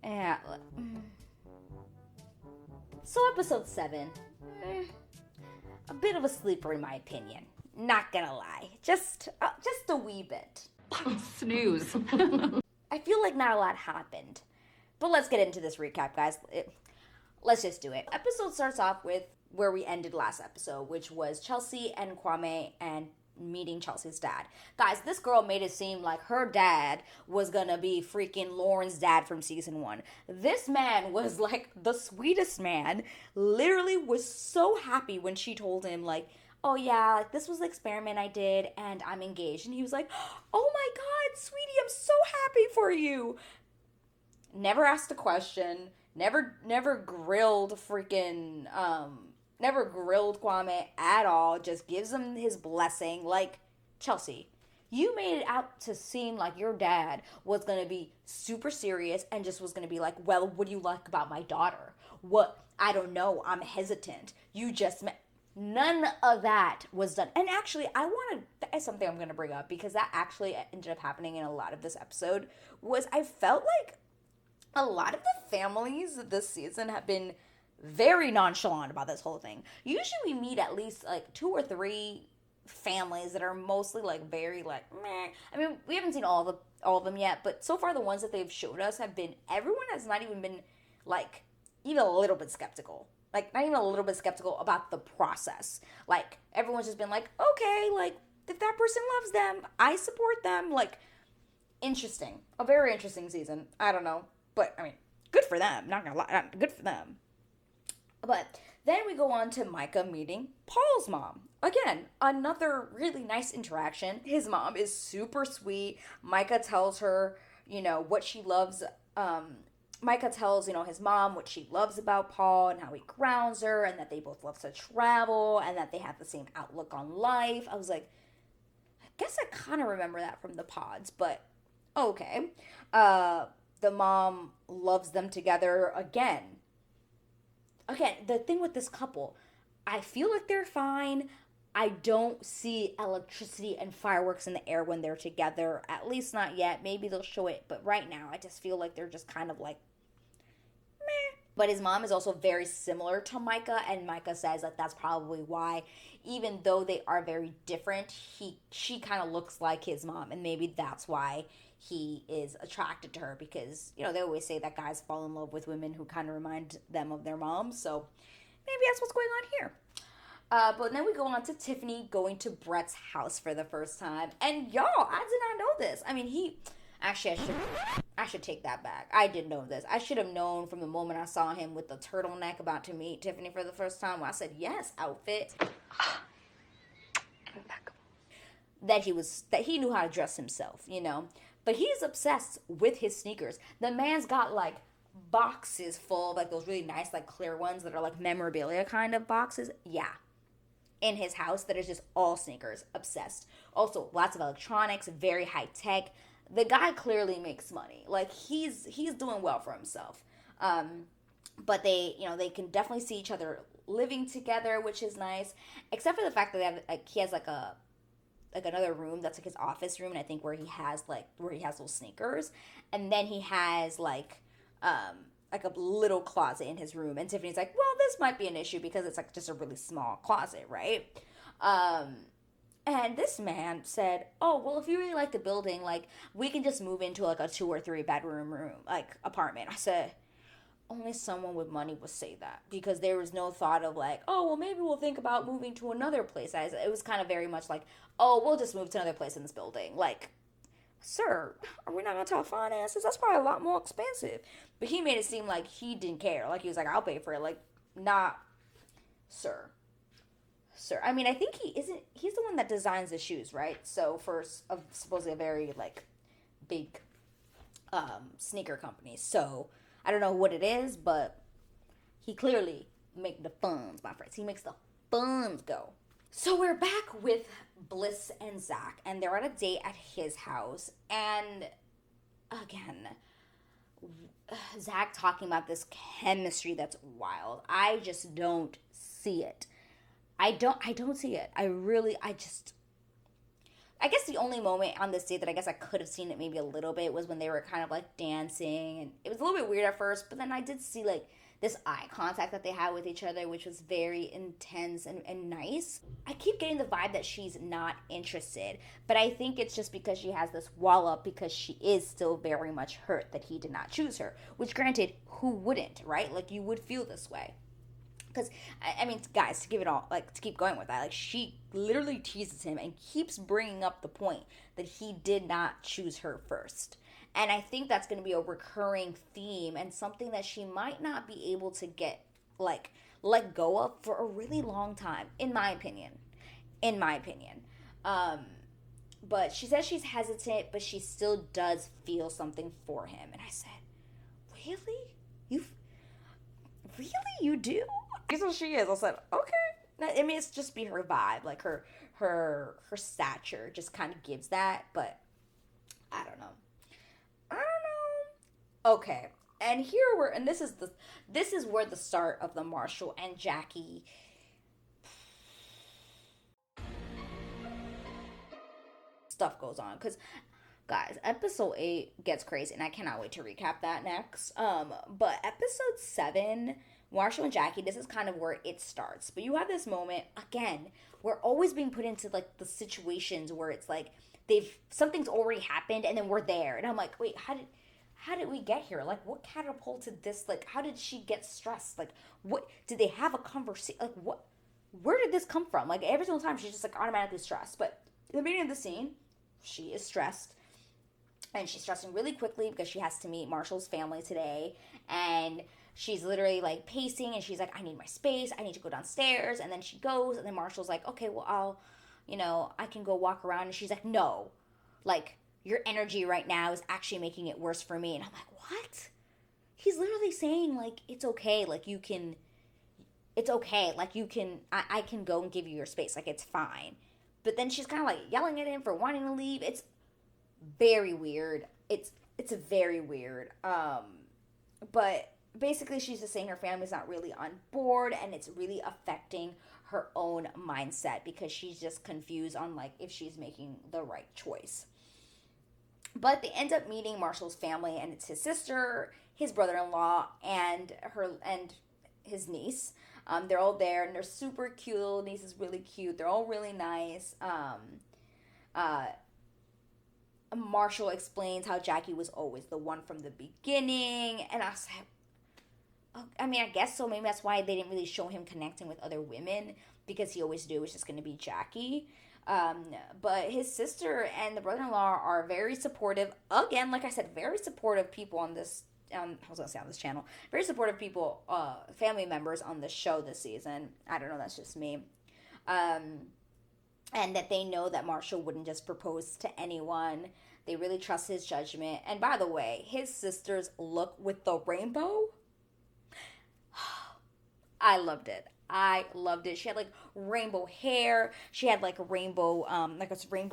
Yeah. So episode 7, a bit of a sleeper in my opinion. Not gonna lie, just a wee bit. Snooze. I feel like not a lot happened, but let's get into this recap, guys. Let's just do it. Episode starts off with where we ended last episode, which was Chelsea and Kwame and meeting Chelsea's dad. Guys, this girl made it seem like her dad was gonna be freaking Lauren's dad from season 1. This man was like the sweetest man. Literally was so happy when she told him like, oh yeah, like this was the experiment I did and I'm engaged. And he was like, oh my god, sweetie, I'm so happy for you. Never asked a question. Never grilled freaking never grilled Kwame at all. Just gives him his blessing. Like, Chelsea, you made it out to seem like your dad was going to be super serious and just was going to be like, well, what do you like about my daughter? What? I don't know. I'm hesitant. You just met. None of that was done. And actually, that is something I'm going to bring up because that actually ended up happening in a lot of this episode, was I felt like a lot of the families this season have been very nonchalant about this whole thing. Usually we meet at least like 2 or 3 families that are mostly like very like meh. I mean, we haven't seen all of them yet, but so far the ones that they've showed us have been, everyone has not even been like even a little bit skeptical. Like, not even a little bit skeptical about the process. Like, everyone's just been like, okay, like, if that person loves them, I support them. Like, interesting. A very interesting season. I don't know. But, I mean, good for them. Not gonna lie. Good for them. But then we go on to Micah meeting Paul's mom. Again, another really nice interaction. His mom is super sweet. Micah tells her, what she loves, Micah tells, his mom what she loves about Paul and how he grounds her and that they both love to travel and that they have the same outlook on life. I was like, I guess I kind of remember that from the pods, but okay. The mom loves them together again. Again, the thing with this couple, I feel like they're fine. I don't see electricity and fireworks in the air when they're together. At least not yet. Maybe they'll show it. But right now, I just feel like they're just kind of like, meh. But his mom is also very similar to Micah. And Micah says that that's probably why, even though they are very different, she kind of looks like his mom. And maybe that's why he is attracted to her. Because, they always say that guys fall in love with women who kind of remind them of their moms. So maybe that's what's going on here. But then we go on to Tiffany going to Brett's house for the first time. And y'all, I did not know this. I mean, actually, I should take that back. I didn't know this. I should have known from the moment I saw him with the turtleneck about to meet Tiffany for the first time. When I said, yes, outfit. Impeccable. That he knew how to dress himself, But he's obsessed with his sneakers. The man's got like boxes full of like those really nice like clear ones that are like memorabilia kind of boxes. Yeah. In his house that is just all sneakers. Obsessed. Also, lots of electronics, very high tech. The guy clearly makes money. Like, he's doing well for himself. But they can definitely see each other living together, which is nice. Except for the fact that he has like another room that's like his office room, and I think where he has those sneakers. And then he has like a little closet in his room. And Tiffany's like, well, this might be an issue because it's like just a really small closet, right? And this man said, oh, well, if you really like the building, like, we can just move into like a 2 or 3 bedroom room, like, apartment. I said, only someone with money would say that, because there was no thought of like, oh, well, maybe we'll think about moving to another place. It was kind of very much like, oh, we'll just move to another place in this building. Like, sir, are we not going to talk finances? That's probably a lot more expensive. But he made it seem like he didn't care. Like, he was like, I'll pay for it. Like, not, sir. I mean, I think he's the one that designs the shoes, right? So for supposedly a very, like, big sneaker company. So I don't know what it is, but he clearly make the funds, my friends. He makes the funds go. So we're back with Bliss and Zack, and they're at a date at his house. And again, Zack talking about this chemistry that's wild. I just don't see it. I don't see it. I guess the only moment on this date that I guess I could have seen it maybe a little bit was when they were kind of like dancing, and it was a little bit weird at first, but then I did see like this eye contact that they had with each other, which was very intense and nice. I keep getting the vibe that she's not interested, but I think it's just because she has this wall up because she is still very much hurt that he did not choose her, which granted, who wouldn't, right? Like, you would feel this way. Because, I mean, guys, to give it all, like, to keep going with that, like, she literally teases him and keeps bringing up the point that he did not choose her first. And I think that's going to be a recurring theme and something that she might not be able to get, like, let go of for a really long time, in my opinion. In my opinion. But she says she's hesitant, but she still does feel something for him. And I said, really? Really? You do? That's what she is. I said, okay. I mean, it's just be her vibe. Like, her stature just kind of gives that. But, I don't know. Okay. And this is where the start of the Marshall and Jackie stuff goes on. Because, guys, episode 8 gets crazy, and I cannot wait to recap that next. But episode 7, Marshall and Jackie, this is kind of where it starts. But you have this moment, again, we're always being put into, like, the situations where it's like, something's already happened, and then we're there. And I'm like, wait, how did we get here? Like, what catapulted this? Like, how did she get stressed? Like, what, did they have a conversation? Like, where did this come from? Like, every single time she's just, like, automatically stressed. But in the beginning of the scene, she is stressed. And she's stressing really quickly because she has to meet Marshall's family today. And she's literally, like, pacing. And she's like, I need my space. I need to go downstairs. And then she goes. And then Marshall's like, okay, well, I can go walk around. And she's like, no. Like, your energy right now is actually making it worse for me. And I'm like, what? He's literally saying, like, it's okay. Like, it's okay. Like, I can go and give you your space. Like, it's fine. But then she's kind of, like, yelling at him for wanting to leave. It's very weird. It's very weird. But basically she's just saying her family's not really on board, and it's really affecting her own mindset because she's just confused on, like, if she's making the right choice. But they end up meeting Marshall's family, and it's his sister, his brother-in-law, and his niece. They're all there, and they're super cute. Little niece is really cute. They're all really nice. Marshall explains how Jackie was always the one from the beginning, and I was like, I mean, I guess so. Maybe that's why they didn't really show him connecting with other women, because he always knew it was just going to be Jackie. But his sister and the brother-in-law are very supportive. Again, like I said, very supportive people on this, I was going to say on this channel. Very supportive people, family members on the show this season. I don't know, that's just me. And that they know that Marshall wouldn't just propose to anyone. They really trust his judgment. And by the way, his sister's look with the rainbow, I loved it. She had, like, rainbow hair. She had, like, a rainbow,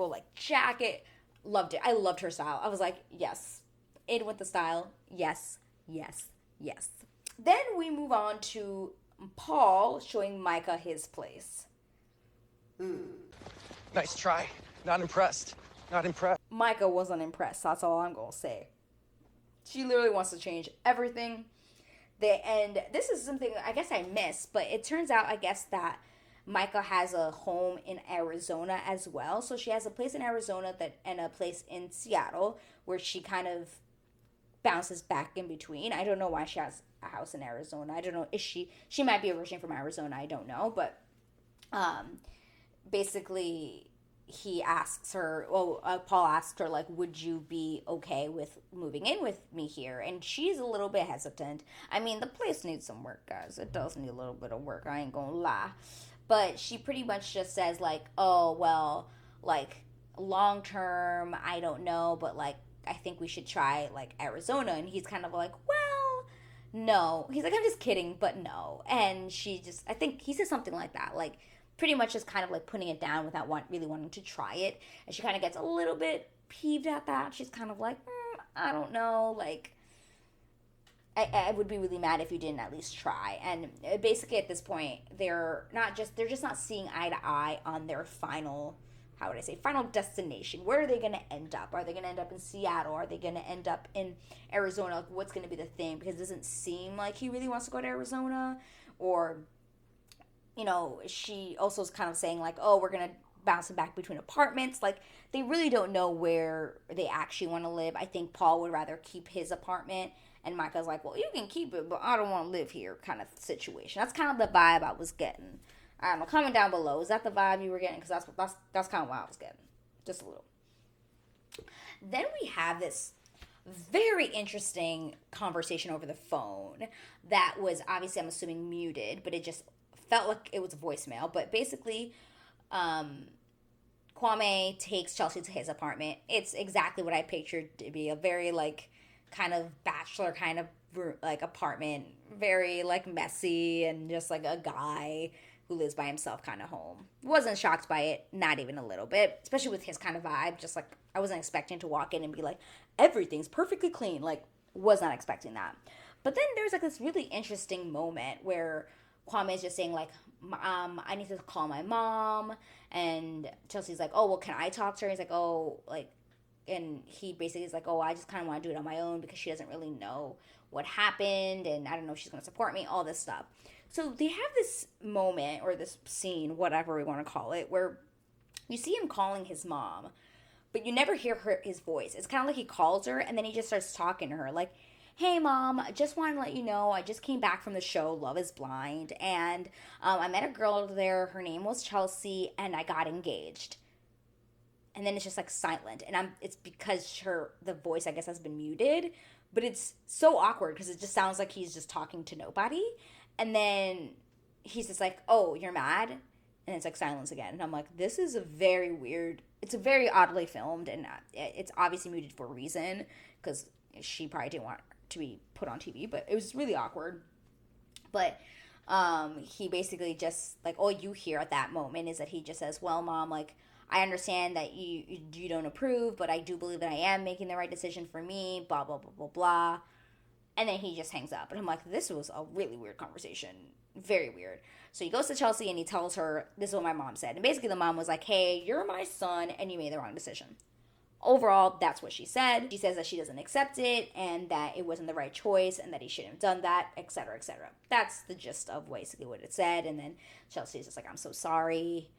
like, jacket. Loved it. I loved her style. I was like, yes. In with the style. Yes, yes, yes. Then we move on to Paul showing Micah his place. Nice try. Not impressed. Not impressed. Micah wasn't impressed. That's all I'm going to say. She literally wants to change everything. And this is something I guess I missed, but it turns out, I guess, that Micah has a home in Arizona as well. So she has a place in Arizona and a place in Seattle where she kind of bounces back in between. I don't know why she has a house in Arizona. I don't know. She might be originally from Arizona. I don't know. But basically, Paul asks her, like, would you be okay with moving in with me here? And she's a little bit hesitant. I mean, the place needs some work, guys. It does need a little bit of work. I ain't gonna lie. But she pretty much just says, like, oh, well, like, long term, I don't know, but, like, I think we should try, like, Arizona. And he's kind of like, well, no. He's like, I'm just kidding, but no. And I think he says something like that, like, pretty much just kind of, like, putting it down without really wanting to try it. And she kind of gets a little bit peeved at that. She's kind of like, I don't know, like, I would be really mad if you didn't at least try. And basically at this point, they're just not seeing eye to eye on their final how would I say, final destination. Where are they going to end up? Are they going to end up in Seattle? Are they going to end up in Arizona? Like, what's going to be the thing? Because it doesn't seem like he really wants to go to Arizona. Or, you know, she also is kind of saying, like, oh, we're going to bounce him back between apartments. Like, they really don't know where they actually want to live. I think Paul would rather keep his apartment. And Micah's like, well, you can keep it, but I don't want to live here kind of situation. That's kind of the vibe I was getting. I don't know. Comment down below. Is that the vibe you were getting? Because that's kind of what I was getting. Just a little. Then we have this very interesting conversation over the phone that was obviously, I'm assuming, muted, but it just felt like it was a voicemail. But basically, Kwame takes Chelsea to his apartment. It's exactly what I pictured to be, a very, like, kind of bachelor kind of, like, apartment. Very, like, messy and just, like, a guy who lives by himself kind of home. Wasn't shocked by it, not even a little bit, especially with his kind of vibe. Just like, I wasn't expecting to walk in and be like, everything's perfectly clean. Like, was not expecting that. But then there's like this really interesting moment where Kwame is just saying like, I need to call my mom, and Chelsea's like, oh, well, can I talk to her? He's like, oh, like, and he basically is like, oh, I just kind of want to do it on my own because she doesn't really know what happened, and I don't know if she's going to support me, all this stuff. So they have this moment, or this scene, whatever we want to call it, where you see him calling his mom, but you never hear his voice. It's kind of like he calls her, and then he just starts talking to her, like, hey, Mom, I just want to let you know, I just came back from the show Love is Blind, and I met a girl there, her name was Chelsea, and I got engaged. And then it's just, like, silent, and it's because the voice, I guess, has been muted, but it's so awkward, because it just sounds like he's just talking to nobody. And then he's just like, oh, you're mad? And it's like silence again. And I'm like, this is a very weird, it's a very oddly filmed, and it's obviously muted for a reason, because she probably didn't want to be put on TV, but it was really awkward. But he basically just, like, all you hear at that moment is that he just says, well, Mom, like, I understand that you don't approve, but I do believe that I am making the right decision for me, blah, blah, blah, blah, blah. And then he just hangs up. And I'm like, this was a really weird conversation. Very weird. So he goes to Chelsea and he tells her, this is what my mom said. And basically the mom was like, hey, you're my son and you made the wrong decision. Overall, that's what she said. She says that she doesn't accept it and that it wasn't the right choice and that he shouldn't have done that, etc., etc. That's the gist of basically what it said. And then Chelsea's just like, I'm so sorry.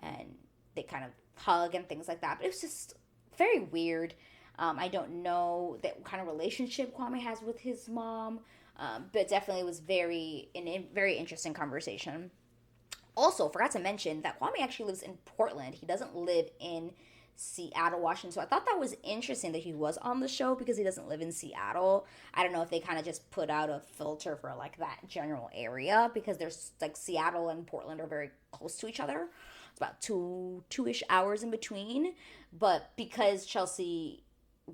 And they kind of hug and things like that. But it was just very weird. I don't know what kind of relationship Kwame has with his mom, but definitely was very interesting conversation. Also, forgot to mention that Kwame actually lives in Portland. He doesn't live in Seattle, Washington. So I thought that was interesting that he was on the show because he doesn't live in Seattle. I don't know if they kind of just put out a filter for like that general area because there's like Seattle and Portland are very close to each other. It's about two-ish hours in between. But because Chelsea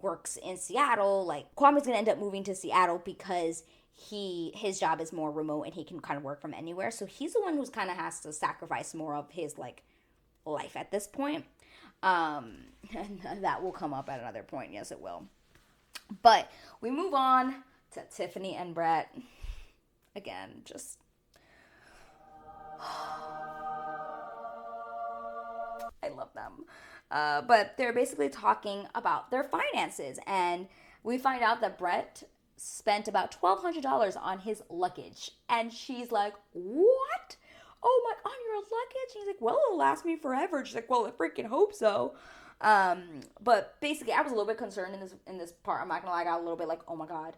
works in Seattle, like Kwame's gonna end up moving to Seattle because his job is more remote and he can kind of work from anywhere. So he's the one who's kind of has to sacrifice more of his like life at this point. And that will come up at another point. Yes, it will. But we move on to Tiffany and Brett. Again, just I love them. But they're basically talking about their finances. And we find out that Brett spent about $1,200 on his luggage. And she's like, what? Oh my, on your luggage? And he's like, well, it'll last me forever. She's like, well, I freaking hope so. But basically, I was a little bit concerned in this part. I'm not gonna lie, I got a little bit like, oh my god,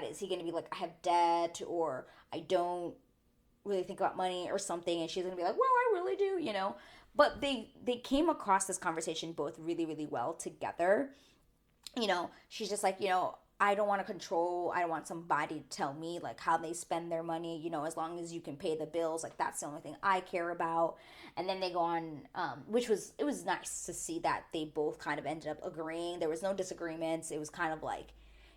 is he gonna be like, I have debt, or I don't really think about money or something, and she's gonna be like, well, I really do, you know. But they came across this conversation both really, really well together. You know, she's just like, you know, I don't want to control, I don't want somebody to tell me, like, how they spend their money, you know, as long as you can pay the bills, like, that's the only thing I care about. And then they go on, it was nice to see that they both kind of ended up agreeing. There was no disagreements. It was kind of like,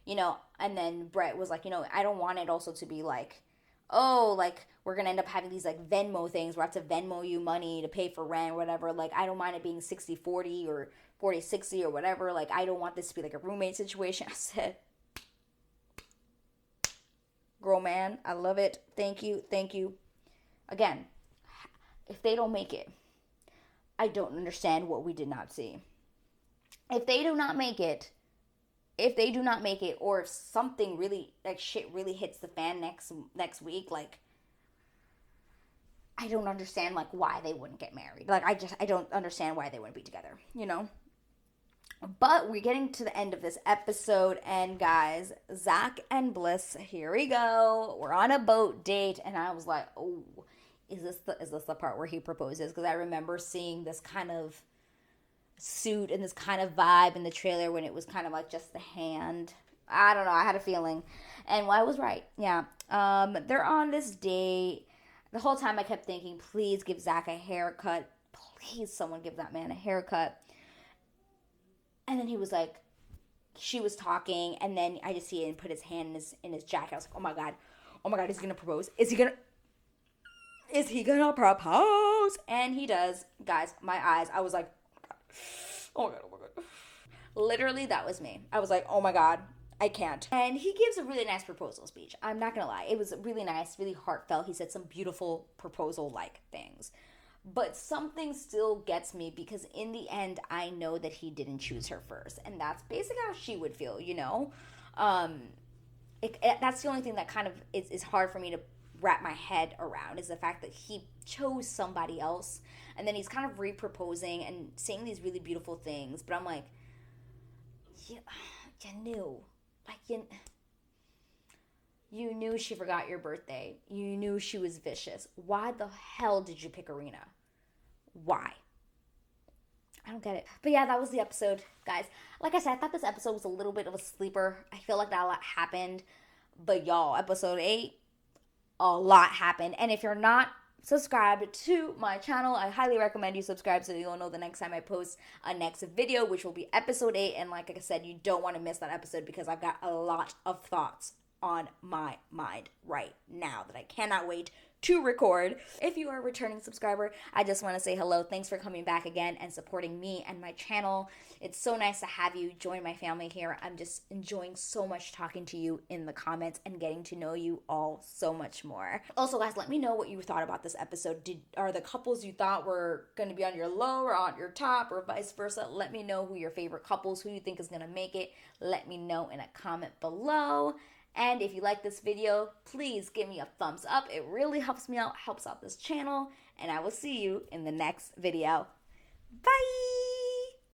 you know, and then Brett was like, you know, I don't want it also to be like, oh, like, we're going to end up having these, like, Venmo things where I have to Venmo you money to pay for rent or whatever. Like, I don't mind it being 60-40 or 40-60 or whatever. Like, I don't want this to be, like, a roommate situation. I said, girl, man, I love it. Thank you. Again, if they don't make it, I don't understand what we did not see. If they do not make it, or if something really, like, shit really hits the fan next week, like, I don't understand, like, why they wouldn't get married. Like, I don't understand why they wouldn't be together, you know? But we're getting to the end of this episode, and guys, Zack and Bliss, here we go. We're on a boat date, and I was like, oh, is this the part where he proposes? Because I remember seeing this kind of suit and this kind of vibe in the trailer when it was kind of like just the hand. I don't know, I had a feeling, and I was right. Yeah. They're on this date. The whole time I kept thinking, please give Zack a haircut. Please, someone give that man a haircut. And then he was like, she was talking, and then I just see him put his hand in his jacket. I was like, oh my god, is he gonna propose? Is he gonna propose? And he does. Guys, my eyes, I was like, oh my god. Literally, that was me. I was like, oh my god, I can't. And he gives a really nice proposal speech. I'm not gonna lie. It was really nice, really heartfelt. He said some beautiful proposal-like things. But something still gets me, because in the end, I know that he didn't choose her first. And that's basically how she would feel, you know? That's the only thing that kind of is hard for me to wrap my head around, is the fact that he chose somebody else. And then he's kind of re-proposing and saying these really beautiful things. But I'm like, you knew. Like, you knew she forgot your birthday. You knew she was vicious. Why the hell did you pick Arena? Why? I don't get it. But yeah, that was the episode, guys. Like I said, I thought this episode was a little bit of a sleeper. I feel like not a lot happened. But y'all, episode 8, a lot happened. And if you're not subscribed to my channel, I highly recommend you subscribe so you'll know the next time I post a next video, which will be episode 8. And like I said, you don't want to miss that episode, because I've got a lot of thoughts on my mind right now that I cannot wait to record. If you are a returning subscriber, I just want to say hello. Thanks for coming back again and supporting me and my channel. It's so nice to have you join my family here. I'm just enjoying so much talking to you in the comments and getting to know you all so much more. Also, guys, let me know what you thought about this episode. Are the couples you thought were going to be on your low or on your top, or vice versa? Let me know who your favorite couples, who you think is going to make it. Let me know in a comment below. And if you like this video, please give me a thumbs up. It really helps me out, helps out this channel. And I will see you in the next video. Bye!